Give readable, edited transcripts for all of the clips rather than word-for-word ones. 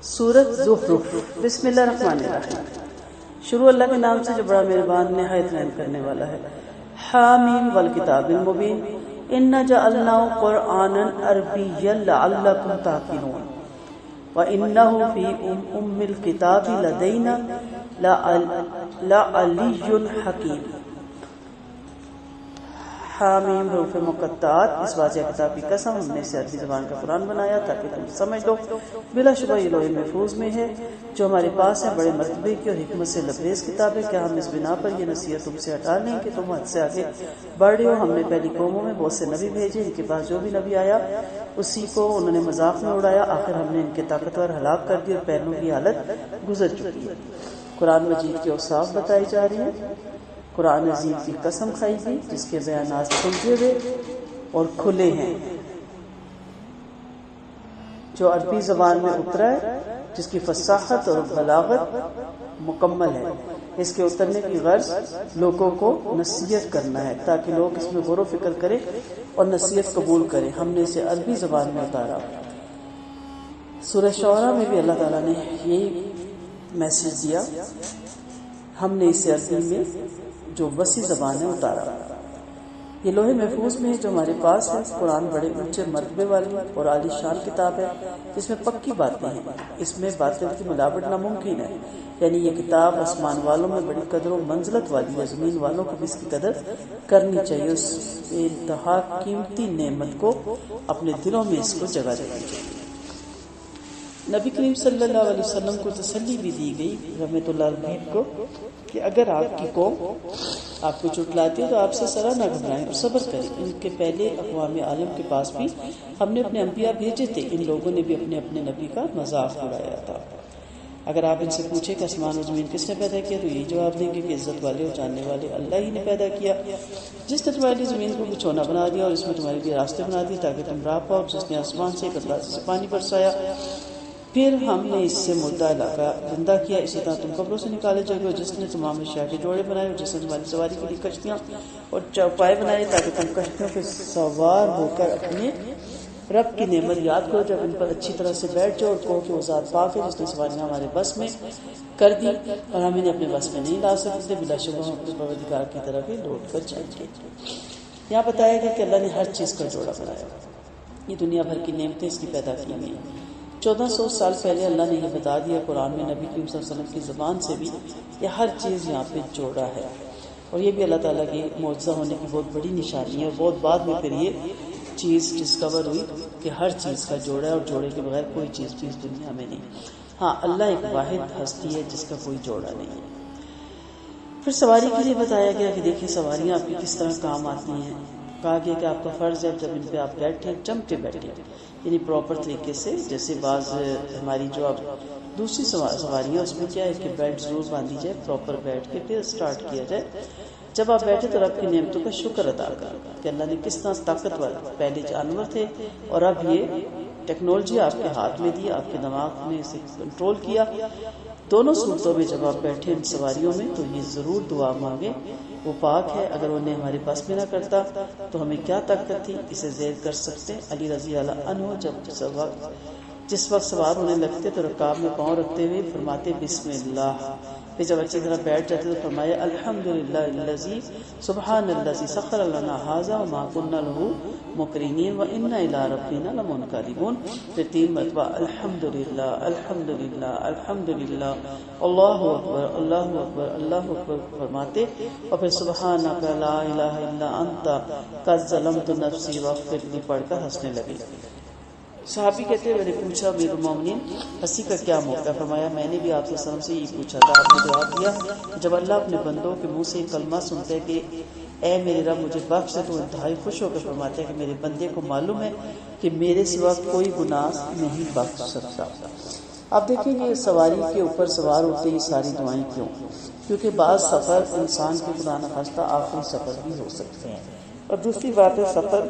سورۃ زخرف۔ بسم اللہ الرحمن الرحیم۔ شروع اللہ کے نام سے جو بڑا مہربان نہایت رحم کرنے والا ہے۔ حامیم والکتاب المبین انا جعلناہ قرآنا عربیا لعلکم تعقلون وانہ فی ام الکتاب لدینا لعلی حکیم۔ حامیم حروف مقطعات، اس واضح کتاب کی قسم، ہم نے اسے عربی زبان کا قرآن بنایا تاکہ تم سمجھ لو۔ بلا شبہ یہ لوح محفوظ میں ہے جو ہمارے پاس ہے، بڑے مرتبے کی اور حکمت سے لبریز کتاب ہے۔ کیا ہم اس بنا پر یہ نصیحت تم سے ہٹا لیں کہ تم حد سے آگے بڑھ رہے ہو؟ ہم نے پہلی قوموں میں بہت سے نبی بھیجے، ان کے پاس جو بھی نبی آیا اسی کو انہوں نے مذاق میں اڑایا، آخر ہم نے ان کے طاقتور ہلاک کر دی اور پہلوں کی حالت گزر چکی ہے۔ قرآن مجید کے اوصاف بتائی جا رہی ہیں۔ قرآن عظیم کی قسم کھائی گئی جس کے بیانات سمجھے ہوئے اور کھلے ہیں، جو عربی زبان میں اترا ہے، جس کی فصاحت اور بلاغت مکمل ہے۔ اس کے اترنے کی غرض لوگوں کو نصیحت کرنا ہے تاکہ لوگ اس میں غور و فکر کریں اور نصیحت قبول کریں۔ ہم نے اسے عربی زبان میں اتارا۔ سورہ شعراء میں بھی اللہ تعالیٰ نے یہی میسج دیا، ہم نے اسے عربی میں جو وسیع زبان ہے اتارا۔ یہ لوح محفوظ میں ہے جو ہمارے پاس ہے۔ قرآن بڑے اونچے مرتبے والی اور عالی شان کتاب ہے جس میں پکی باتیں ہیں، اس میں باطل کی ملاوٹ ناممکن ہے۔ یعنی یہ کتاب آسمان والوں میں بڑی قدر و منزلت والی ہے، زمین والوں کو بھی اس کی قدر کرنی چاہیے، اس انتہا قیمتی نعمت کو اپنے دلوں میں اس کو جگہ دینی چاہیے۔ نبی کریم صلی اللہ علیہ وسلم کو تسلی بھی دی گئی رحمۃ اللہ علیہ کو کہ اگر آپ کی قوم آپ کو چٹلاتی ہے تو آپ سے ذرا نہ گھبرائیں اور صبر کریں۔ ان کے پہلے اقوام عالم کے پاس بھی ہم نے اپنے انبیاء بھیجے تھے، ان لوگوں نے بھی اپنے اپنے نبی کا مذاق اڑایا تھا۔ اگر آپ ان سے پوچھیں کہ آسمان و زمین کس نے پیدا کیا تو یہی جواب دیں گے کہ عزت والے اور جاننے والے اللہ ہی نے پیدا کیا، جس نے تمہاری زمین کو بچھونا بنا دیا اور اس میں تمہارے لیے راستے بنا دیے تاکہ تم راہ پاؤ، جس نے آسمان سے ایک اندازے سے پانی برسایا، پھر ہم نے اس سے مردہ علاقہ زندہ کیا، اسی طرح تم قبروں سے نکالے جاؤ گے، اور جس نے تمام اشیاء کے جوڑے بنائے اور جس نے تمہاری سواری کے لیے کشتیاں اور چوپائے بنائے تاکہ تم کشتیوں پہ سوار ہو کر اپنے رب کی نعمت یاد کرو جب ان پر اچھی طرح سے بیٹھ جاؤ اور کہو کہ وہ ذات پاک ہے جس نے سواریاں ہمارے بس میں کر دی اور ہم انہیں اپنے بس میں نہیں لا سکتے، بلا شبہ ہم اپنے پروردگار کی طرف ہی لوٹ کر جائیں گے۔ یہاں بتایا گیا کہ اللہ نے ہر چیز کا جوڑا بنایا، یہ دنیا بھر کی نعمتیں اس کی پیدا کی ہوئی ہیں۔ 1400 سال پہلے اللہ نے یہ بتا دیا قرآن میں، نبی کریم صلی اللہ علیہ وسلم کی زبان سے بھی یہ ہر چیز یہاں پہ جوڑا ہے، اور یہ بھی اللہ تعالیٰ کی معجزہ ہونے کی بہت بڑی نشانی ہے، اور بہت بعد میں پھر یہ چیز ڈسکور ہوئی کہ ہر چیز کا جوڑا ہے اور جوڑے کے بغیر کوئی چیز بھی اس دنیا میں نہیں۔ ہاں، اللہ ایک واحد ہستی ہے جس کا کوئی جوڑا نہیں ہے۔ پھر سواری کے لیے بتایا گیا کہ دیکھیں سواریاں آپ کی کس طرح کام آتی ہیں۔ کہا گیا کہ آپ کا فرض ہے جب ان پہ آپ بیٹھیں جم کے بیٹھیں، یعنی پراپر طریقے سے، جیسے بعض ہماری جو اب دوسری سواریاں اس میں کیا ہے کہ بیلٹ ضرور باندھی جائے، پراپر بیٹھ کے پھر سٹارٹ کیا جائے۔ جب آپ بیٹھے تو رب کی نعمتوں کا شکر ادا کریں کہ اللہ نے کس طرح طاقتور، پہلے جانور تھے اور اب یہ ٹیکنالوجی آپ کے ہاتھ میں دی، آپ کے دماغ میں اسے کنٹرول کیا۔ دونوں صورتوں میں جب آپ بیٹھے ان سواریوں میں تو یہ ضرور دعا مانگے، وہ پاک ہے، اگر انہیں ہمارے پاس میں نہ کرتا تو ہمیں کیا طاقت تھی اسے زیر کر سکتے۔ علی رضی اللہ عنہ جس وقت سوار ہونے لگتے تو رکاب میں پاؤں رکھتے ہوئے فرماتے بسم اللہ، پھر جب اچھی طرح بیٹھ جاتے تو فرمایا الحمدللہ الذی سبحان الذی سخر لنا ھذا وما كنا له مقرنین وانا الی ربنا لمنقلبون۔ پھر 3 مرتبہ الحمدللہ الحمدللہ الحمدللہ، اللہ اکبر اللہ اکبر اللہ اکبر فرماتے، اور پھر سبحانک لا الہ الا انت قد ظلمت نفسی واغفر لی پڑھ کر ہنسنے لگے۔ صحابی کہتے ہیں میں نے پوچھا امیر المومنین ہنسی کا کیا موقع؟ فرمایا میں نے بھی آپ صلی اللہ علیہ وسلم سے یہ پوچھا تھا، آپ نے جواب دیا جب اللہ اپنے بندوں کے منہ سے کلمہ سنتے ہیں کہ اے میرے رب مجھے بخش دے تو انتہائی خوش ہو کر فرماتے ہیں کہ میرے بندے کو معلوم ہے کہ میرے سوا کوئی گناہ نہیں بخش سکتا۔ اب دیکھیں گے سواری کے اوپر سوار ہوتے ہی ساری دعائیں کیوں؟ کیونکہ بعض سفر انسان کے خدا نخواستہ آخری سفر بھی ہو سکتے ہیں، اور دوسری بات ہے سفر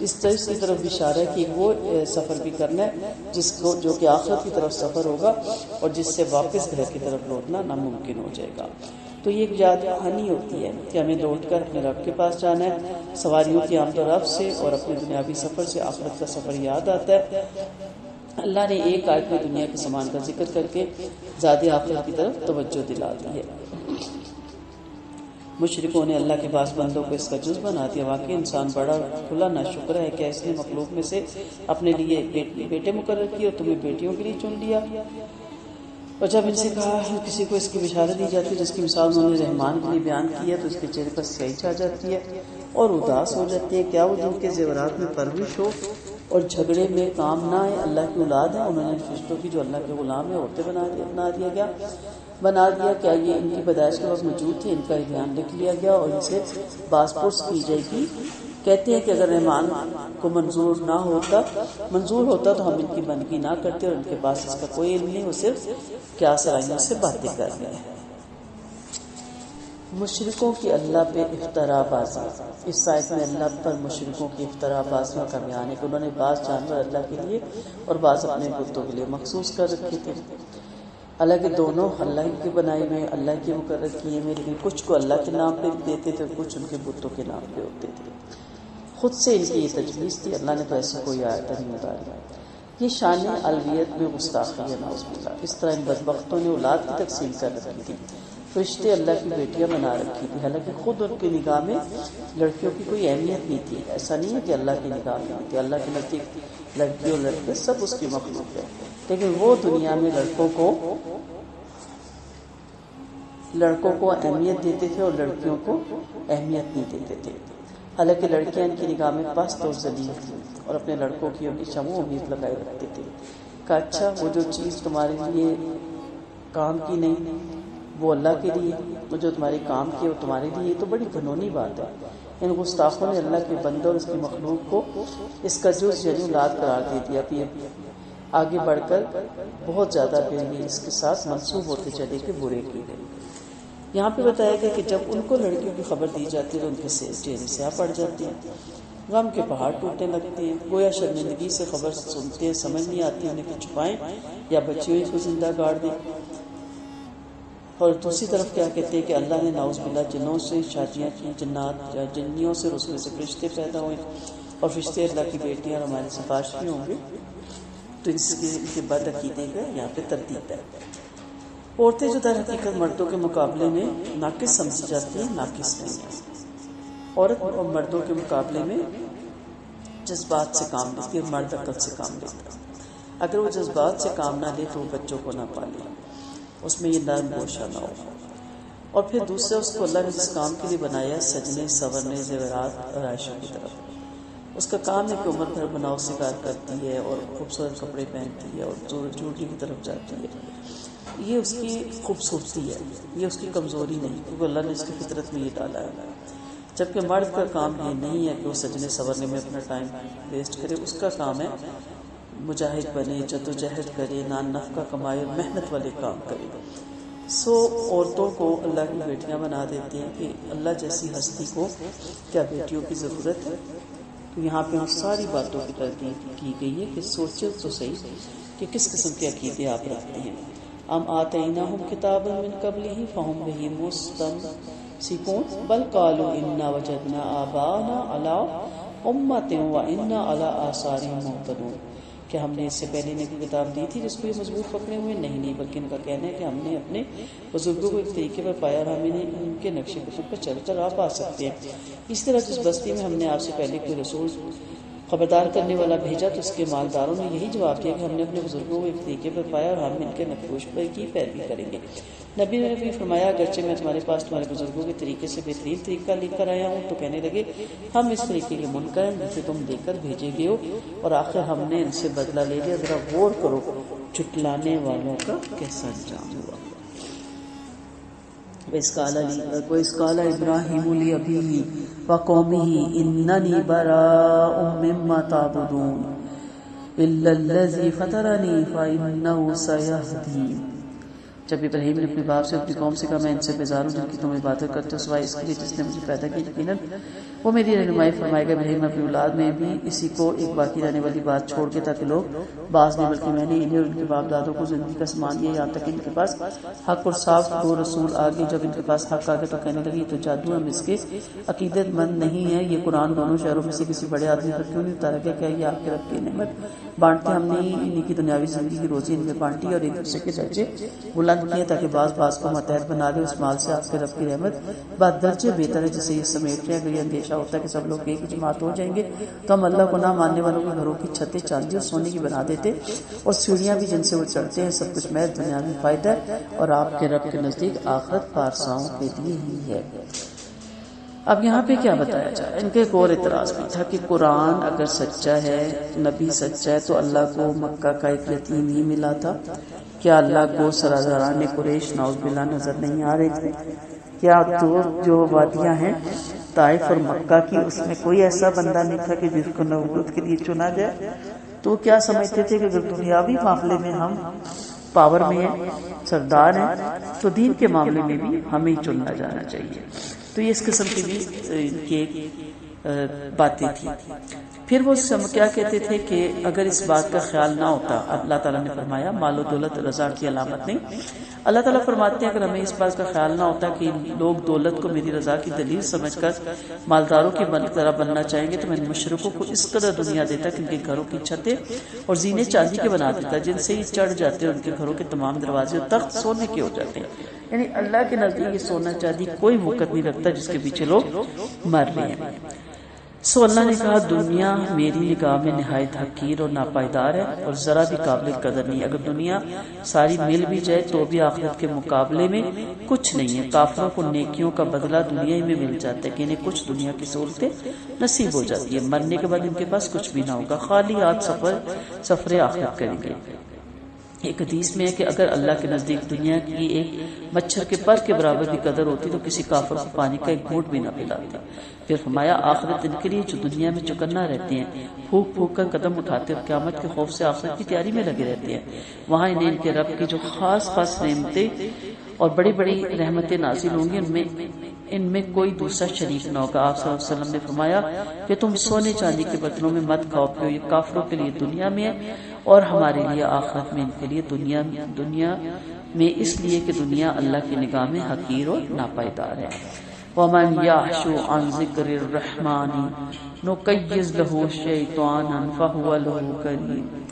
اس کی طرف اشارہ ہے کہ وہ سفر بھی کرنا ہے جس کو جو کہ آخرت کی طرف سفر ہوگا اور جس سے واپس گھر کی طرف لوٹنا ناممکن ہو جائے گا۔ تو یہ ایک یاد دہانی ہوتی ہے کہ ہمیں لوٹ کر اپنے رب کے پاس جانا ہے۔ سواریوں کی آمد و رفت سے اور اپنے دنیاوی سفر سے آخرت کا سفر یاد آتا ہے۔ اللہ نے ایک آیت میں دنیا کے سامان کا ذکر کر کے ذات آخرت کی طرف توجہ دلا دی ہے۔ مشرکوں نے اللہ کے پاس بندوں کو اس کا جز بنا دیا۔ واقعی انسان بڑا کھلا ناشکر ہے کہ اس نے مخلوق میں سے اپنے لیے بیٹے مقرر کیے اور تمہیں بیٹیوں کے لیے چن لیا، اور جب ان سے کہا کسی کو اس کی بشارت دی جاتی ہے جس کی مثال انہوں نے رحمان کے لیے بیان کی ہے تو اس کے چہرے پر سیاہی چھا جاتی ہے اور اداس ہو جاتی ہے۔ کیا وہ جن کے زیورات میں پرورش ہو اور جھگڑے میں کام نہ آئے اللہ کی اولاد ہے؟ انہوں نے فرشتوں کی جو اللہ کے غلام ہیں عورتیں بنا دیا۔ کیا یہ ان کی پیدائش کے وقت موجود تھے؟ ان کا دھیان لکھ لیا گیا اور ان سے باز پرس کی جائے گی۔ کہتے ہیں کہ اگر رحمان کو منظور ہوتا تو ہم ان کی بندگی نہ کرتے، اور ان کے پاس اس کا کوئی علم نہیں، وہ صرف کیا سرائیوں سے باتیں کر رہے ہیں۔ مشرکوں کی اللہ پہ افطرا بازی۔ اس آیت میں اللہ پر مشرکوں کی افطرا بازیوں کا بیان ہے کہ انہوں نے بعض جانور اللہ کے لیے اور بعض اپنے بتوں کے لیے مخصوص کر رکھے تھے۔ حالانکہ دونوں اللہ کے بنائے ہوئے اللہ کے مقرر کیے ہوئے، لیکن کچھ کو اللہ کے نام پہ دیتے تھے اور کچھ ان کے بتوں کے نام پہ ہوتے تھے۔ خود سے ان کی یہ تجویز تھی، اللہ نے تو ایسی کوئی آیت نہیں اتاری۔ یہ شان الویت میں گستاخی ہے، نعوذ باللہ۔ اس طرح ان بدبختوں نے اولاد کی تقسیم کر رکھی تھی، فرشتے اللہ کی بیٹیاں بنا رکھی تھی، حالانکہ خود ان کی نگاہ میں لڑکیوں کی کوئی اہمیت نہیں تھی۔ ایسا نہیں ہے کہ اللہ کی نگاہ میں تھی، اللہ کے نزدیک لڑکی اور لڑکے سب اس کی مخلوق ہے، لیکن وہ دنیا میں لڑکوں کو اہمیت دیتے تھے اور لڑکیوں کو اہمیت نہیں دیتے تھے۔ حالانکہ لڑکیاں ان کی نگاہ میں پست اور ذلیل تھیں اور اپنے لڑکوں کی ہمیشہ وہ امید لگائے رکھتے تھے کہ اچھا وہ جو چیز تمہارے لیے کام کی نہیں وہ اللہ کے لیے، وہ جو تمہارے کام کی وہ تمہارے لیے، تو بڑی گھنونی بات ہے۔ ان گستاخوں نے اللہ کے بندوں اور اس کی مخلوق کو اس کا جز یعنی اولاد قرار دے دیا۔ پھر آگے بڑھ کر بہت زیادہ پھر اس کے ساتھ منسوب ہوتے چلے کہ برے کی گئے۔ یہاں پہ بتایا گیا کہ جب ان کو لڑکیوں کی خبر دی جاتی ہے تو ان کے چہرے سیاہ پڑ جاتے ہیں، غم کے پہاڑ ٹوٹنے لگتے ہیں، گویا شرمندگی سے خبر سنتے ہیں، سمجھ نہیں آتی انہیں کہ چھپائیں یا بچیوں کو زندہ گاڑ دیں۔ اور دوسری طرف کیا کہتے ہیں کہ اللہ نے نعوذ باللہ جنوں سے شادیاں کی، جنات یا جنیوں سے، اس میں سے فرشتے پیدا ہوئے اور فرشتے اللہ کی بیٹیاں اور ہمارے سفارشی ہوں گے، تو ان کے بعد عقیدے کا یہاں پہ ترتیب ہے۔ عورتیں جو در حقیقت مردوں کے مقابلے میں ناقص سمجھی جاتی ہیں، ناقص نہیں ہیں۔ عورت اور مردوں کے مقابلے میں جذبات سے کام لیتی ہے، مرد عقل سے کام لیتا ہے۔ اگر وہ جذبات سے کام نہ لے تو وہ بچوں کو نہ پالے، اس میں یہ نرم گوشہ نہ ہو۔ اور پھر دوسرے اس کو اللہ نے جس کام کے لیے بنایا، سجنے سورنے زیورات اور عائشہ کی طرف، اس کا کام ہے کہ عمر بھر بناؤ سکار کرتی ہے اور خوبصورت کپڑے پہنتی ہے اور چوٹی کی طرف جاتی ہے۔ یہ اس کی خوبصورتی ہے، یہ اس کی کمزوری نہیں، کیونکہ اللہ نے اس کی فطرت میں یہ ڈالا ہے۔ جبکہ مرد کا کام یہ نہیں ہے کہ وہ سجنے سورنے میں اپنا ٹائم ویسٹ کرے، اس کا کام ہے مجاہد بنے، جدوجہد کرے، نان نفقہ کمائے اور محنت والے کام کرے۔ عورتوں کو اللہ کی بیٹیاں بنا دیتے ہیں کہ اللہ جیسی ہستی کو کیا بیٹیوں کی ضرورت ہے؟ تو یہاں پہ ہم ساری باتوں کی تردید کی گئی ہے کہ سوچیں تو صحیح کہ کس قسم کے عقیدے آپ رکھتے ہیں۔ ام آتیناہم کتابا من قبلہ فہم بہ مستمسکون بل قالوا انا وجدنا آباءنا علی امۃ وانا علی آثارہم مہتدون۔ کہ ہم نے اس سے پہلے انہیں کوئی کتاب دی تھی جس کو یہ مضبوط پکڑے ہوئے؟ نہیں، بلکہ ان کا کہنا ہے کہ ہم نے اپنے بزرگوں کو ایک طریقے پر پایا اور ہم انہیں ان کے نقش قدم پر چل کر آپ آ سکتے ہیں۔ اس طرح جس بستی میں ہم نے آپ سے پہلے کوئی رسول خبردار کرنے والا بھیجا تو اس کے مالداروں نے یہی جواب دیا کہ ہم نے اپنے بزرگوں کو ایک طریقے پر پایا اور ہم ان کے نقوش پر کی پیروی کریں گے۔ نبی نے بھی فرمایا اگرچہ میں تمہارے پاس تمہارے بزرگوں کے طریقے سے بہترین طریقہ لے کر آیا ہوں، تو کہنے لگے ہم اس طریقے کے منکر ہیں جسے تم لے کر بھیجے گئے ہو، اور آخر ہم نے ان سے بدلہ لے لیا۔ ذرا غور کرو جھٹلانے والوں کا کیسا انجام ہوا۔ وَإِذْ قَالَ إِبْرَاهِيمُ لِأَبِيهِ وَقَوْمِهِ إِنَّنِي بَرَاءٌ مِّمَّا تَعْبُدُونَ إِلَّا الَّذِي فَطَرَنِي فَإِنَّهُ سَيَهْدِينِ۔ جب ابراہیم نے اپنے باپ سے اپنی قوم سے کہا میں ان سے بیزار ہوں جن کی تم عبادت کرتے ہو سوائے اس کے لیے جس نے مجھے پیدا کیا، یقیناً وہ میری رہنمائی فرمائے گا۔ ابراہیم اپنی اولاد میں بھی اسی کو ایک باقی رہنے والی بات چھوڑ کے تاکہ لوگ باز نہیں، بلکہ میں نے انہیں اور ان کے باپ دادوں کو زندگی کا سامان دیا یہاں تک کہ ان کے پاس حق اور صاف دو رسول آ گئے۔ جب ان کے پاس حق آ گئے تو کہنے لگے یہ تو جادو، ہم اس کے عقیدت مند نہیں ہیں۔ یہ قرآن دونوں شہروں میں سے کسی بڑے آدمی پر کیوں نہیں اتارا گیا؟ کیا یہ آپ کے رب کی نعمت بانٹتے؟ ہم نے انہیں کی دنیاوی زندگی کی روزی ان میں بانٹی اور ایک دوسرے کے درجے بلند کیے تاکہ بعض کو متحد بنا دے۔ اس مال سے آپ کے رب کی رحمت بات درجے بہتر ہے جسے یہ سمیٹ رہے ہیں۔ اگر یہ اندیشہ ہوتا ہے کہ سب لوگ ایک جماعت ہو جائیں گے تو ہم اللہ کو نہ ماننے والوں کے گھروں کی چھتیں چاندی اور سونے کی بنا دیتے اور سیڑھیاں بھی جن سے وہ چڑھتے ہیں، سب کچھ محض دنیاوی فائدہ ہے اور آپ کے رب کے نزدیک آخرت پارساؤں کے لیے ہی ہے۔ اب یہاں پہ کیا بتایا جائے؟ ان کا ایک اور اعتراض بھی تھا کہ قرآن اگر سچا ہے، نبی سچا ہے، تو اللہ کو مکہ کا ایک یتیم ہی ملا تھا؟ کیا اللہ کو سراداران قریش نعوذ باللہ نظر نہیں آ رہے تھے؟ کیا تو جو وادیاں ہیں طائف اور مکہ کی، اس میں کوئی ایسا بندہ نہیں تھا کہ جس کو نبوت کے لیے چنا جائے؟ تو کیا سمجھتے تھے کہ اگر دنیاوی معاملے میں ہم پاور میں ہیں، سردار ہیں، تو دین کے معاملے میں بھی ہمیں چننا جانا چاہیے؟ تو یہ اس قسم کی بھی ان کی باتیں تھیں۔ پھر وہ کیا کہتے تھے کہ اگر اس بات کا خیال نہ ہوتا، اللہ تعالیٰ نے فرمایا مال و دولت رضا کی علامت نہیں، اللہ تعالیٰ فرماتے ہیں اگر ہمیں اس بات کا خیال نہ ہوتا کہ لوگ دولت کو میری رضا کی دلیل سمجھ کر مالداروں کی طرح بننا چاہیں گے تو میں مشرکوں کو اس قدر دنیا دیتا کہ ان کے گھروں کی چھتیں اور زینے چاندی کے بنا دیتا، جن سے یہ چڑھ جاتے ہیں ان کے گھروں کے تمام دروازے اور تخت سونے کے ہو جاتے ہیں۔ یعنی اللہ کے نزدیک یہ سونا چاندی کوئی وقت نہیں رکھتا جس کے پیچھے لوگ مر رہے ہیں۔ سو اللہ نے کہا دنیا میری نگاہ میں نہایت حقیر اور ناپائیدار ہے اور ذرا بھی قابل قدر نہیں۔ اگر دنیا ساری مل بھی جائے تو بھی آخرت کے مقابلے میں کچھ نہیں ہے۔ کافروں کو نیکیوں کا بدلہ دنیا ہی میں مل جاتا ہے کہ انہیں کچھ دنیا کی سہولتیں نصیب ہو جاتی ہے، مرنے کے بعد ان کے پاس کچھ بھی نہ ہوگا، خالی ہاتھ سفر آخرت کریں گے۔ ایک حدیث میں ہے کہ اگر اللہ کے نزدیک دنیا کی ایک مچھر کے پر کے برابر بھی قدر ہوتی تو کسی کافر کو پانی کا ایک گھونٹ بھی نہ پلاتے۔ پھر فرمایا آخرت ان کے لیے جو دنیا میں چکنا رہتے ہیں، پھونک پھونک کر قدم اٹھاتے اور قیامت کے خوف سے آخرت کی تیاری میں لگے رہتے ہیں، وہاں انہیں ان کے رب کی جو خاص نعمتیں اور بڑی بڑی رحمتیں نازل ہوں گی ان میں کوئی دوسرا شریک نہ ہوگا۔ آپ صلی اللہ علیہ وسلم نے فرمایا کہ تم سونے چاندی کے برتنوں میں مت کھاؤ پیو، یہ کافروں کے لیے دنیا میں ہے اور ہمارے لیے آخرت میں، ان کے لیے دنیا میں اس لیے کہ دنیا اللہ کی نگاہ میں حقیر اور ناپائیدار ہے۔ وَمَنْ يَعْشُ عَنْ ذِكْرِ الرَّحْمَنِ نُقَيِّضْ لَهُ شَيْطَانًا فَهُوَ لَهُ قَرِينٌ۔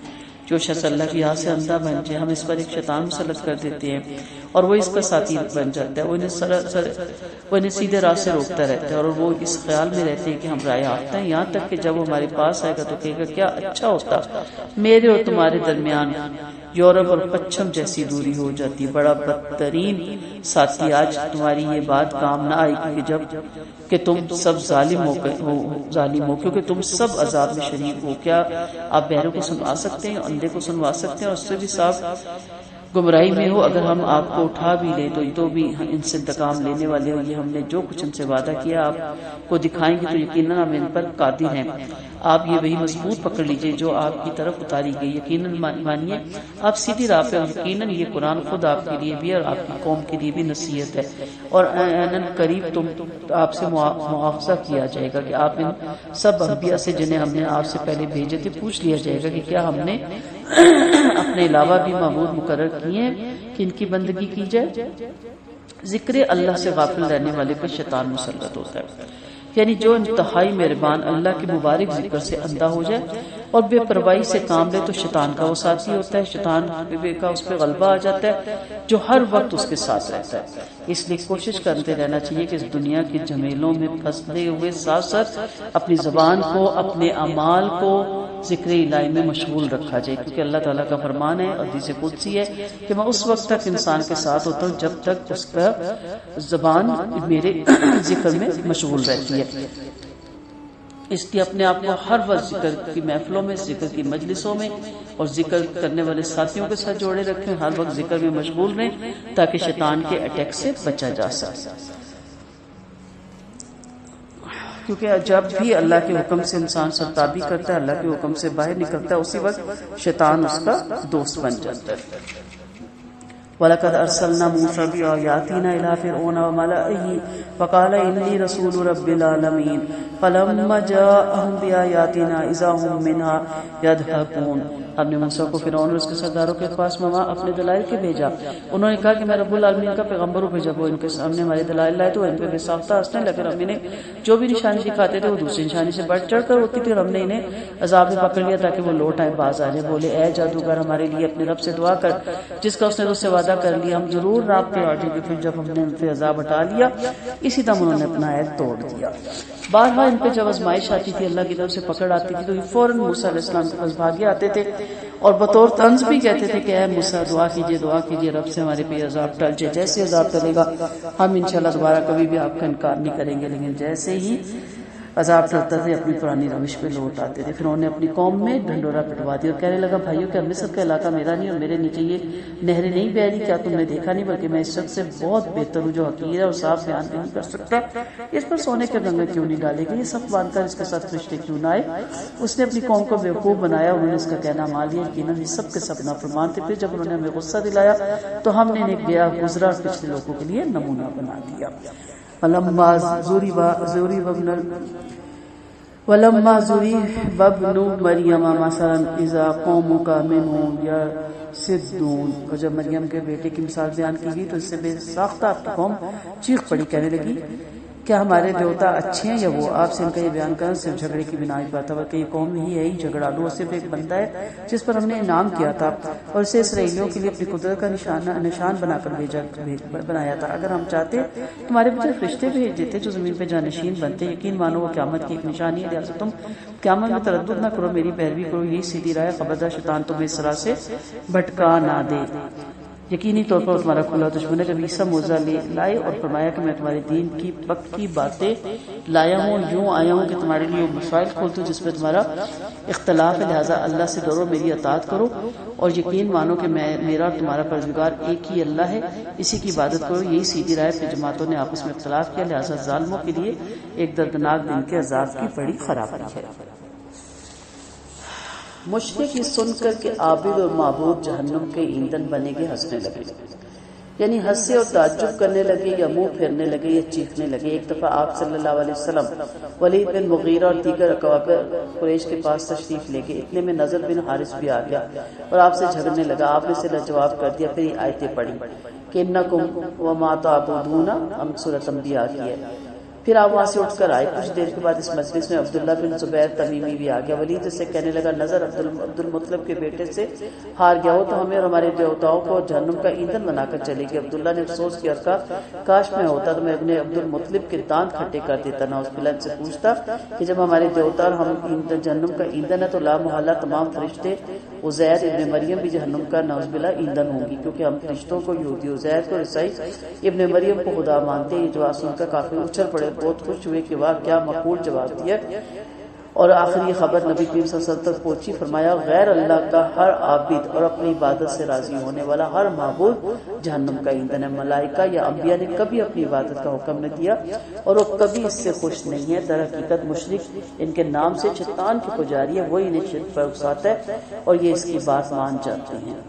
جو شخص اللہ کی یاد سے اندھا بن جائے ہم اس پر ایک شیطان مسلط کر دیتے ہیں اور وہ اس کا ساتھی بن جاتا ہے، وہ انہیں سیدھے راہ سے روکتا رہتا ہے اور وہ اس خیال میں رہتے ہیں کہ ہم رائے یافتہ ہیں، یہاں تک کہ جب وہ ہمارے پاس آئے گا تو کہے گا کیا اچھا ہوتا میرے اور تمہارے درمیان یورپ اور پچھم جیسی دوری ہو جاتی، بڑا بدترین ساتھی آج تمہاری یہ بات کام نہ آئے گی کہ تم سب ظالم ہو کیونکہ تم سب عذاب میں شریک ہو۔ کیا آپ بہروں کو سنوا سکتے ہیں، اندھے کو سنوا سکتے ہیں اور اس سے بھی صاف گمراہی میں ہو؟ اگر ہم آپ کو اٹھا بھی لیں تو بھی ان سے انتقام لینے والے ہوں گے، ہم نے جو کچھ ان سے وعدہ کیا آپ کو دکھائیں گے تو یقیناً ہم ان پر قادر ہیں۔ آپ یہ وہی مضبوط پکڑ لیجئے جو آپ کی طرف اتاری گئی، یقیناً مانیے آپ سیدھی راہ پہ، اور یقیناً یہ قرآن خود آپ کے لیے بھی اور آپ کی قوم کے لیے بھی نصیحت ہے، اور قریب تم آپ سے مواخذہ کیا جائے گا کہ آپ ان سب انبیاء سے جنہیں ہم نے آپ سے پہلے بھیجے تھے پوچھ لیا جائے گا کہ کیا ہم نے اپنے علاوہ بھی معبود مقرر کیے ہیں کہ ان کی بندگی کی جائے؟ ذکر اللہ سے غافل رہنے والے پر شیطان مسلط ہوتا ہے، یعنی جو انتہائی مہربان اللہ کے مبارک ذکر سے اندھا ہو جائے اور بے پرواہی سے کام لے تو شیطان کا وہ ساتھی ہوتا ہے، شیطان کا اس پہ غلبہ آ جاتا ہے جو ہر وقت اس کے ساتھ رہتا ہے۔ اس لیے کوشش کرتے رہنا چاہیے کہ اس دنیا کے جھمیلوں میں پھنسے ہوئے ساتھ ساتھ اپنی زبان کو، اپنے اعمال کو ذکر الہی میں مشغول رکھا جائے، کیونکہ اللہ تعالیٰ کا فرمان ہے، حدیث قدسی ہے کہ میں اس وقت تک انسان کے ساتھ ہوتا ہوں جب تک اس کا زبان میرے ذکر میں مشغول رہتی ہے۔ اس لیے اپنے آپ کو ہر وقت ذکر کی محفلوں میں، ذکر کی مجلسوں میں اور ذکر کرنے والے ساتھیوں کے ساتھ جوڑے رکھیں، ہر وقت ذکر میں مشغول رہیں تاکہ شیطان کے اٹیک سے بچا جا سکے، کیونکہ جب بھی اللہ کے حکم سے انسان سرتابی کرتا ہے، اللہ کے حکم سے باہر نکلتا ہے، اسی وقت شیطان اس کا دوست بن جاتا ہے۔ وَلَقَدْ أَرْسَلْنَا مُوسَىٰ بِآيَاتِنَا إِلَىٰ فِرْعَوْنَ وَمَلَئِهِ فَقَالَ إِنِّي رَسُولُ رَبِّ الْعَالَمِينَ فَلَمَّا جَاءَهُم بِآيَاتِنَا إِذَا هُم مِّنْهَا يَضْحَكُونَ. ہم نے موسیٰ کو فرعون اور اس کے سرداروں کے پاس اپنے دلائل کے بھیجا. انہوں نے کہا کہ میں رب العالمین کا پیغمبر ہوں. جب وہ ان کے سامنے ہمارے دلائل لائے تو ان پہ بے ساختہ ہنسنے لگے. ہم انہیں جو بھی نشانی دکھاتے تھے وہ دوسری نشانی سے بڑھ چڑھ کر ہوتی تھی اور ہم نے انہیں عذاب میں پکڑ لیا تاکہ وہ لوٹ آئے باز آ جائے. بولے اے جادوگر ہمارے لیے اپنے رب سے دعا کر جس کا اس نے تجھ سے وعدہ کر لیا, ہم ضرور رابطے آ جائیں گے. پھر جب ہم نے ان سے عذاب ہٹا لیا اسی دم انہوں نے اپنا عہد توڑ دیا. بارہا ان پہ جب آزمائش آتی تھی اللہ کی طرف سے پکڑ آتی تھی تو یہ فوراً موسیٰ علیہ السلام کے پاس بھاگے آتے تھے اور بطور طنز بھی کہتے تھے کہ اے موسیٰ دعا کیجئے رب سے ہمارے پہ عذاب ٹل جائے. جیسے عذاب ٹلے گا ہم انشاءاللہ دوبارہ کبھی بھی آپ کا انکار نہیں کریں گے. لیکن جیسے ہی عذاب ٹلتا تھے اپنی پرانی روش پہ لوٹ آتے تھے. پھر انہوں نے اپنی قوم میں ڈھنڈورا پٹوا دیا اور کہنے لگا بھائیو کیا مصر کا علاقہ میرا نہیں اور میرے نیچے یہ نہریں نہیں بہ رہی؟ کیا تم نے دیکھا نہیں بلکہ میں اس شخص سے بہت بہتر ہوں جو حقیر ہے اور صاف بیان نہیں کر سکتا. اس پر سونے کے رنگ کیوں نہیں ڈالے گا؟ یہ سب باندھ کر اس کے ساتھ رشتے کیوں نہ آئے؟ اس نے اپنی قوم کو بیوقوف بنایا. انہوں نے اس کا کہنا مان لیا. یقیناً یہ سب کے سب نافرمان تھے. پھر جب انہوں نے ہمیں غصہ دلایا تو ہم نے انہیں گیا گزرا پچھلے لوگوں کے لیے نمونہ بنا دیا. وَلَمَّا ضُرِبَ ابْنُ مَرْيَمَ مَثَلًا إِذَا قَوْمُكَ مِنْهُ يَصِدُّونَ. اور جب مریم کے بیٹے کی مثال بیان کی گئی تو اس سے بے ساختہ آپ کی قوم چیخ پڑی کہنے لگی کیا ہمارے دیوتا اچھے ہیں یا وہ؟ آپ سے ان کا یہ بیان کرنا صرف جھگڑے کی بنا پر تھا کہ یہ قوم ہی ہے ہی جھگڑا لو. صرف ایک بندہ ہے جس پر ہم نے انعام کیا تھا اور اسے اسرائیلیوں کے لیے اپنی قدرت کا نشان بنا کر بنایا تھا. اگر ہم چاہتے تمہارے بچے فرشتے بھیج دیتے جو زمین پہ جانشین بنتے. یقین مانو وہ قیامت کی ایک نشانی ہے. لہٰذا تم قیامت میں تردد نہ کرو, میری پیروی کرو, یہی سیدھی راہ. خبردار شیطان تمہیں اس طرح سے بھٹکا نہ دے. یقینی طور پر تمہارا کھلا دشمن ہے. جب عیسیٰ موعظہ لائے اور فرمایا کہ میں تمہارے دین کی پکی باتیں لایا ہوں, یوں آیا ہوں کہ تمہارے لیے مسائل کھولتا ہوں جس پہ تمہارا اختلاف ہے. لہٰذا اللہ سے ڈرو, میری اطاعت کرو اور یقین مانو کہ میرا اور تمہارا پروردگار ایک ہی اللہ ہے. اسی کی عبادت کرو, یہی سیدھی راہ. پہ جماعتوں نے آپس میں اختلاف کیا, لہٰذا ظالموں کے لیے ایک دردناک دن کے عذاب کی بڑی خرابی ہے. مشرک یہ سن کر کہ عابد اور معبود جہنم کے ایندھن بنے گے ہنسنے لگے, یعنی ہنسے اور تعجب کرنے لگے یا منہ پھیرنے لگے یا چیخنے لگے. ایک دفعہ آپ صلی اللہ علیہ وسلم ولید بن مغیرہ اور دیگر اکابر قریش کے پاس تشریف لے گئے. اتنے میں نضر بن حارث بھی آ گیا اور آپ سے جھگڑنے لگا. آپ نے اسے جواب کر دیا. پھر یہ آیتیں پڑھی کہ انکم وما تعبدون, ہم سورۃ انبیاء کی ہے. پھر آپ وہاں سے اٹھ کر آئے. کچھ دیر کے بعد اس مجلس میں عبداللہ بن زبیر تمیمی بھی آ گیا. ولید سے کہنے لگا نظر عبد المطلب کے بیٹے سے ہار گیا ہو تو ہمیں اور ہمارے دیوتاؤں کو جہنم کا ایندھن بنا کر چلے گی. عبداللہ نے افسوس کیا اور کہا کاش میں ہوتا تو میں اپنے عبد المطلب کے دانت کھٹے کر دیتا. نہ اس بلند سے پوچھتا کہ جب ہمارے دیوتا اور ہم جہنم کا ایندھن ہے تو لا محالہ تمام فرشتے عزیر ابن مریم بھی جہنم کا نعوذ باللہ ایندھن ہوں گی, کیونکہ ہم فرشتوں کو یہودی عزیر کو عیسائی ابن مریم کو خدا مانتے. یہ جواب سن کر کافی اچھل پڑے, بہت خوش ہوئے کہ واہ کیا مقبول جواب دیا. اور آخری خبر نبی کریم صلی اللہ علیہ وسلم تک پہنچی. فرمایا غیر اللہ کا ہر عابد اور اپنی عبادت سے راضی ہونے والا ہر معبود جہنم کا ایندھن ہے. ملائکہ یا انبیاء نے کبھی اپنی عبادت کا حکم نہ دیا اور وہ کبھی اس سے خوش نہیں ہے. در حقیقت مشرک ان کے نام سے شیطان کی پجاری ہے, وہی انہیں شرک پر اکساتا ہے اور یہ اس کی بات مان جاتے ہیں.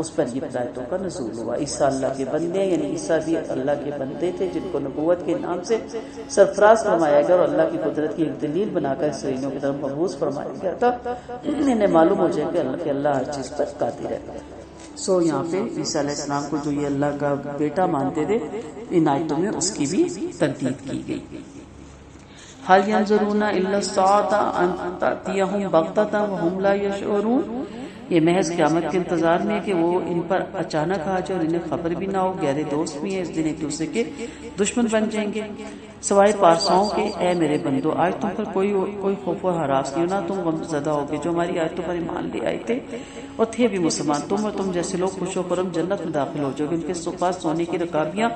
اس پر یہ آیتوں کا نزول ہوا. عیسیٰ اللہ کے بندے ہیں, یعنی عیسیٰ بھی اللہ کے بندے تھے جن کو نبوت کے نام سے سرفراز فرمایا گیا اور اللہ کی قدرت کی ایک دلیل بنا کر اسرائیلیوں کی طرف مبعوث فرمایا گیا تھا. انہیں معلوم ہو جائے کہ اللہ ہر چیز پر قادر ہے. یہاں پہ عیسیٰ علیہ السلام کو جو یہ اللہ کا بیٹا مانتے تھے ان آیتوں میں اس کی بھی تردید کی گئی. هل ينظرون الا الساعة ان تأتيهم بغتة وهم لا يشعرون. یہ محض قیامت کے انتظار میں ہے کہ وہ ان پر اچانک آ جائے اور انہیں خبر بھی نہ ہو. گہرے دوست بھی ہیں, اس دن ایک دوسرے کے دشمن بن جائیں گے. سوائے پارساؤں کے اے میرے بندو آج تم پر کوئی خوف و ہراس نہیں ہونا. تم غم زدہ ہوگے جو ہماری آیتوں پر ایمان لے آئے تھے اور تھے بھی مسلمان. تم اور تم جیسے لوگ خوش و خرم جنت میں داخل ہو جاؤ گے. ان کے پاس سونے کی رکابیاں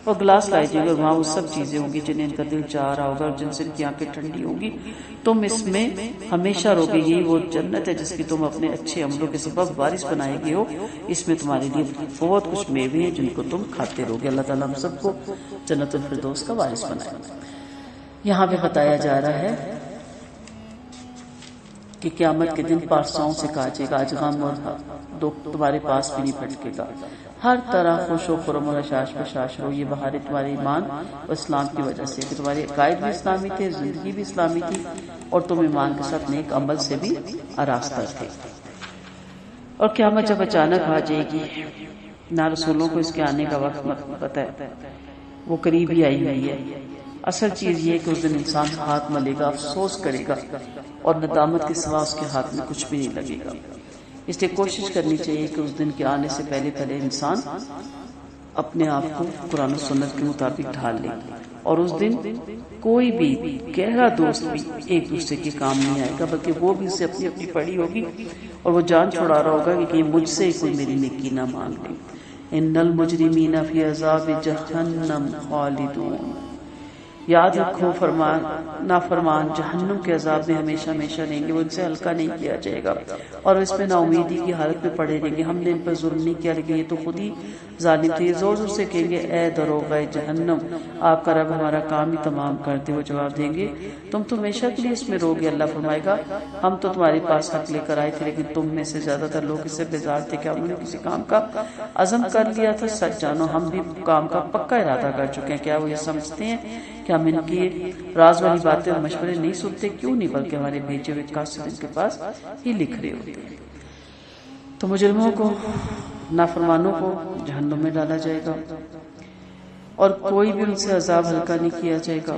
اور گلاس لائے جائیں گے اور وہاں وہ سب چیزیں ہوں گی جنہیں ان کا دل چاہ رہا ہوگا اور جن سے ان کی آنکھیں ٹھنڈی ہوں گی. تم اس میں ہمیشہ رہو گے. یہی وہ جنت ہے جس کی تم اپنے اچھے عملوں کے سبب وارث بنائے گئے ہو. اس میں تمہارے لیے بہت کچھ میوے ہیں جن کو تم کھاتے رہو گے. اللہ تعالیٰ ہم سب کو جنت الفردوس کا وارث بنائے. یہاں پہ بتایا جا رہا ہے کہ قیامت کے دن پارساؤں سے کہا جائے گا آج غم اور دکھ تمہارے پاس بھی نہیں پھٹکے گا. ہر طرح خوش و خرم و حشاش بشاش رہو. یہ بہار تمہارے ایمان اور اسلام کی وجہ سے کہ تمہارے عقائد بھی اسلامی تھے, زندگی بھی اسلامی تھی, اور تم ایمان کے ساتھ نیک عمل سے بھی آراستہ تھے. اور قیامت جب اچانک آ جائے گی, نہ رسولوں کو اس کے آنے کا وقت پتہ ہے, وہ قریب ہی آئی ہوئی ہے. اصل چیز یہ کہ اس دن انسان ہاتھ ملے گا, افسوس کرے گا, اور ندامت کے سوا اس کے ہاتھ میں کچھ بھی نہیں لگے گا. اس لیے کوشش کرنی چاہیے کہ اس دن کے آنے سے پہلے انسان اپنے آپ کو قرآن و سنت کے مطابق ڈھال لے, اور اس دن کوئی بھی گہرا دوست بھی ایک دوسرے کے کام نہیں آئے گا, بلکہ وہ بھی اسے اپنی اپنی پڑی ہوگی, اور وہ جان چھڑا رہا ہوگا کہ کہیں مجھ سے کوئی میری نیکی نہ مانگ لے. ان المجرمین فی عذاب جہنم خالدون. یاد رکھو نافرمان جہنم کے عذاب میں ہمیشہ ہمیشہ رہیں گے, وہ ان سے ہلکا نہیں کیا جائے گا, اور اس میں نا امیدی کی حالت میں پڑے رہیں گے. ہم نے ان پر ظلم نہیں کیا, لیکن یہ تو خود ہی ظالم تھے. یہ زور زور سے کہیں گے, اے دروغہ جہنم, آپ کا رب ہمارا کام ہی تمام کرتے. وہ جواب دیں گے, تم تو ہمیشہ کے لیے اس میں رہو گے. اللہ فرمائے گا, ہم تو تمہارے پاس حق لے کر آئے تھے, لیکن تم میں سے زیادہ تر لوگ اس سے بیزار تھے. کیا ہم نے کسی کام کا عزم کر لیا تھا؟ سچ جانو ہم بھی کام کا پکا ارادہ کر چکے ہیں. کیا وہ یہ سمجھتے ہیں کہ ہم ان کی راز والی باتیں اور مشورے نہیں سنتے؟ کیوں نہیں, بلکہ ہمارے بھیجے ہوئے قاصد ان کے پاس ہی لکھ رہے ہوتے ہیں. تو مجرموں کو, نافرمانوں کو جہنم میں ڈالا جائے گا, اور کوئی بھی ان سے عذاب ہلکا نہیں کیا جائے گا,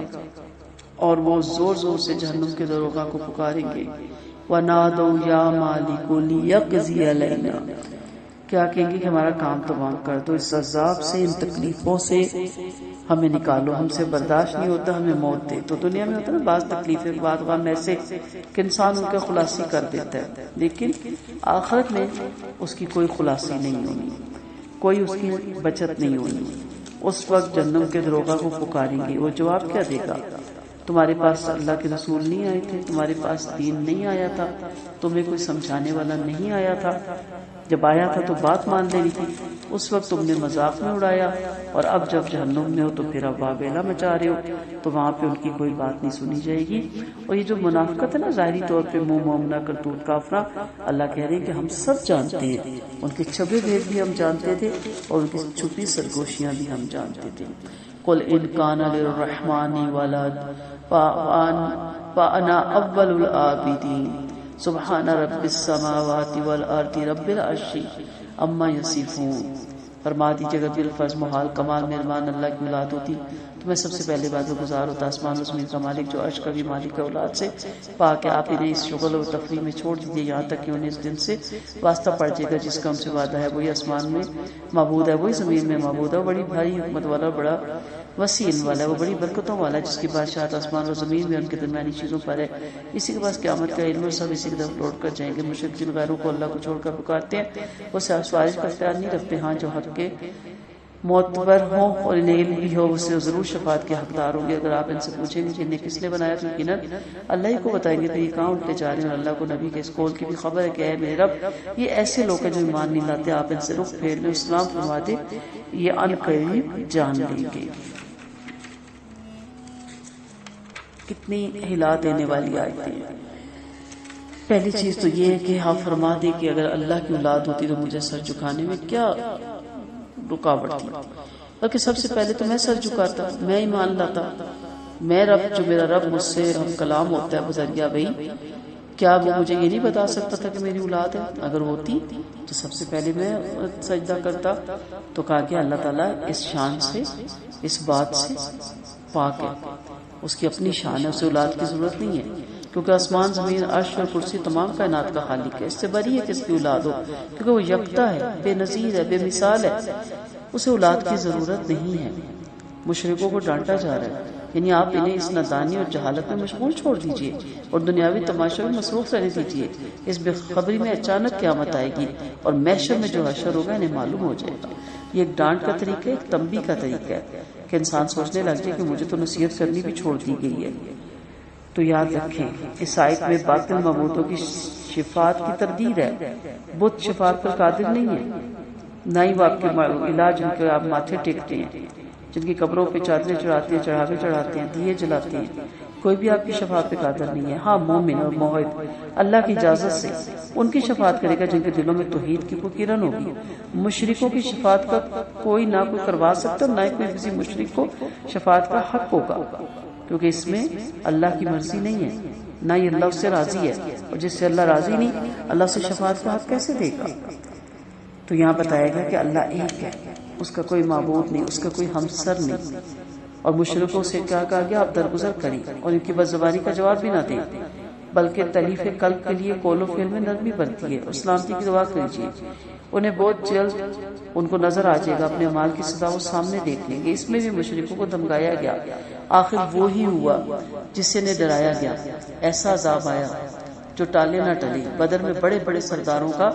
اور وہ زور زور سے جہنم کے دروغہ کو پکاریں گے. وَنَادَوْا يَا مَالِكُ لِيَقْضِيَ عَلَيْنَا. کیا کہیں گے کہ ہمارا کام تمام کر دو, اس عذاب سے, ان تکلیفوں سے ہمیں نکالو, ہم سے برداشت نہیں ہوتا, ہمیں موت دے. تو دنیا میں ہوتا ہے نا بعض تکلیفیں, بعض غم ایسے کہ انسان ان کا خلاصی کر دیتا ہے, لیکن آخرت میں اس کی کوئی خلاصی نہیں ہونی, کوئی اس کی بچت نہیں ہونی. اس وقت جہنم کے دروغہ کو پکاریں گے. وہ جواب کیا دے گا؟ تمہارے پاس اللہ کے رسول نہیں آئے تھے, تمہارے پاس دین نہیں آیا تھا, تمہیں کوئی سمجھانے والا نہیں آیا تھا, جب آیا تھا تو بات مان لینی تھی. اس وقت تم نے مذاق میں اڑایا, اور اب جب جہنم میں ہو تو پھر اب واویلا مچا رہے ہو, تو وہاں پہ ان کی کوئی بات نہیں سنی جائے گی. اور یہ جو منافقت ہے نا, ظاہری طور پہ منہ مومنہ کرتوت کافرہ, اللہ کہہ رہے ہیں کہ ہم سب جانتے ہیں, ان کے چھپے بھید بھی ہم جانتے تھے, اور ان کی چھپی سرگوشیاں بھی ہم جانتے تھے. قل ان کان للرحمن ولد فانا اول العابدین سبحان رب السماوات والارض رب العرش اما یصفون. فرما دیجیے اگر بالفرض محال کمال مہربان اللہ کی اولاد ہوتی تو میں سب سے پہلے بات گزار ہوتا آسمان و زمین کا مالک جو عرش کا بھی مالک ہے اولاد سے پاک ہے. آپ انہیں اس شغل و تفریح میں چھوڑ دیجیے یہاں تک کہ انہیں اس دن سے واسطہ پڑ جائے گا جس کا ان سے وعدہ ہے. وہی آسمان میں معبود ہے, وہی زمین میں معبود ہے, بڑی بھاری حکمت والا, بڑا وسیع علم والا ہے, وہ بڑی برکتوں والا ہے, جس کی بادشاہت آسمان اور زمین میں ان کے درمیانی چیزوں پر ہے. اسی کے پاس قیامت کا علم, اور سب اسی کی طرف لوٹ کر جائیں گے. مشرک جن غیروں کو اللہ کو چھوڑ کر پکارتے ہیں وہ سفارش کا اختیار نہیں رکھتے. ہاں جو حق کے معتبر ہوں اور انہیں علم بھی ہو, اس سے ضرور شفاعت کے حقدار ہوں گے. اگر آپ ان سے پوچھیں گے کہ انہیں کس نے بنایا تو یقیناً اللہ ہی کو بتائیں گے. تو یہ کہاں اٹھتے جا رہے ہیں, اور اللہ کو نبی کے اس قول کی بھی خبر ہے کہ اے میرے رب یہ ایسے لوگ ہیں جو ایمان نہیں لاتے, آپ ان سے رخ پھیر لیں, اسلام فرما دے, یہ ان قریب جان لیں گے. کتنی ہلا دینے والی آیتیں ہیں. پہلی چیز تو یہ ہے کہ آپ فرما دیں کہ اگر اللہ کی اولاد ہوتی تو مجھے سر جھکانے میں کیا رکاوٹ تھی, بلکہ سب سے پہلے تو میں سر جھکاتا, میں ایمان لاتا. میں رب, جو میرا رب مجھ سے ہم کلام ہوتا ہے بذریعہ وہی, کیا وہ مجھے یہ نہیں بتا سکتا تھا کہ میری اولاد ہے؟ اگر ہوتی تو سب سے پہلے میں سجدہ کرتا. تو کہا کہ اللہ تعالیٰ اس شان سے, اس بات سے پاک ہے, اس کی اپنی شان ہے, اسے اولاد کی ضرورت نہیں ہے, کیونکہ آسمان زمین عرش اور کرسی تمام کائنات کا خالق ہے. اس سے بری ہے کہ اس کی اولاد ہو, کیونکہ وہ یکتا ہے, بے نظیر ہے, بے مثال ہے, اسے اولاد کی ضرورت نہیں ہے. مشرکوں کو ڈانٹا جا رہا ہے, یعنی آپ انہیں اس نادانی اور جہالت میں مشغول چھوڑ دیجئے اور دنیاوی تماشوں میں مصروف رہنے دیجئے. اس بے خبری میں اچانک قیامت آئے گی اور محشر میں جو حشر ہوگا انہیں معلوم ہو جائے گا. یہ ایک ڈانٹ کا طریقہ ہے, ایک تنبیہ کا طریقہ ہے کہ انسان سوچنے لگ جائے کہ مجھے تو نصیحت کرنی بھی چھوڑ دی گئی ہے. تو یاد رکھیں اس آیت میں باطل معبودوں کی شفاعت کی تردید ہے. بت شفاعت پر قادر نہیں ہے, نہ ہی وہ آپ کے علاج جن کے آپ ماتھے ٹیکتے ہیں, جن کی قبروں پہ چادریں چڑھاتے ہیں, چڑھاوے چڑھاتے ہیں, دیے جلاتے ہیں, کوئی بھی آپ کی شفاعت پہ قادر نہیں ہے. ہاں مومن اور موحد اللہ کی اجازت سے ان کی شفاعت کرے گا جن کے دلوں میں توحید کی کوئی کرن ہوگی. مشرکوں کی شفاعت کا کوئی نہ کوئی کروا سکتا اور نہ کوئی کسی مشرک کو شفاعت کا حق ہوگا، کیونکہ اس میں اللہ کی مرضی نہیں ہے، نہ ہی اللہ اس سے راضی ہے، اور جس سے اللہ راضی نہیں اللہ سے شفاعت کا حق کیسے دے گا؟ تو یہاں بتایا گیا کہ اللہ ایک ہے، اس کا کوئی معبود نہیں، اس کا کوئی ہمسر نہیں. اور مشرکوں سے کیا کہا گیا؟ آپ درگزر کریں اور ان کی بد زبانی کا جواب بھی نہ دیں، بلکہ تلیف قلب کے لیے قول و فعل میں نرمی برتی ہے اور سلامتی کی دعا کیجیے. انہیں بہت جلد ان کو نظر آ جائے گا، اپنے اعمال کی سزا وہ سامنے دیکھ لیں گے. اس میں بھی مشرکوں کو دھمکایا گیا، آخر وہی ہوا جس سے انہیں ڈرایا گیا. ایسا عذاب آیا جو ٹالے نہ ٹلے. بدر میں بڑے بڑے سرداروں کا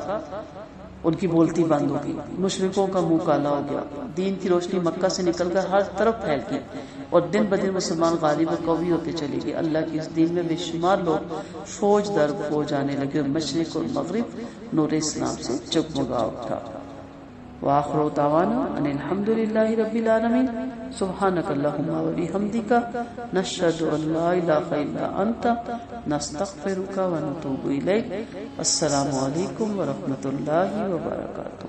ان کی بولتی بند ہو گئی، مشرکوں کا منہ کالا ہو گیا. دین کی روشنی مکہ سے نکل کر ہر طرف پھیل گئی اور دن بدن مسلمان غالب اور قوی ہوتے چلے گئے. اللہ کے اس دین میں بے شمار لوگ فوج در فوج آنے لگے اور مشرق اور مغرب نور اسلام سے جگمگا اٹھا. وآخر دعوانا ان الحمد للہ رب العالمین. سبحانک اللہم و بحمدک نشہد ان لا الہ الا انت نستغفرک و نتوب الیک. السلام علیکم ورحمۃ اللہ وبرکاتہ.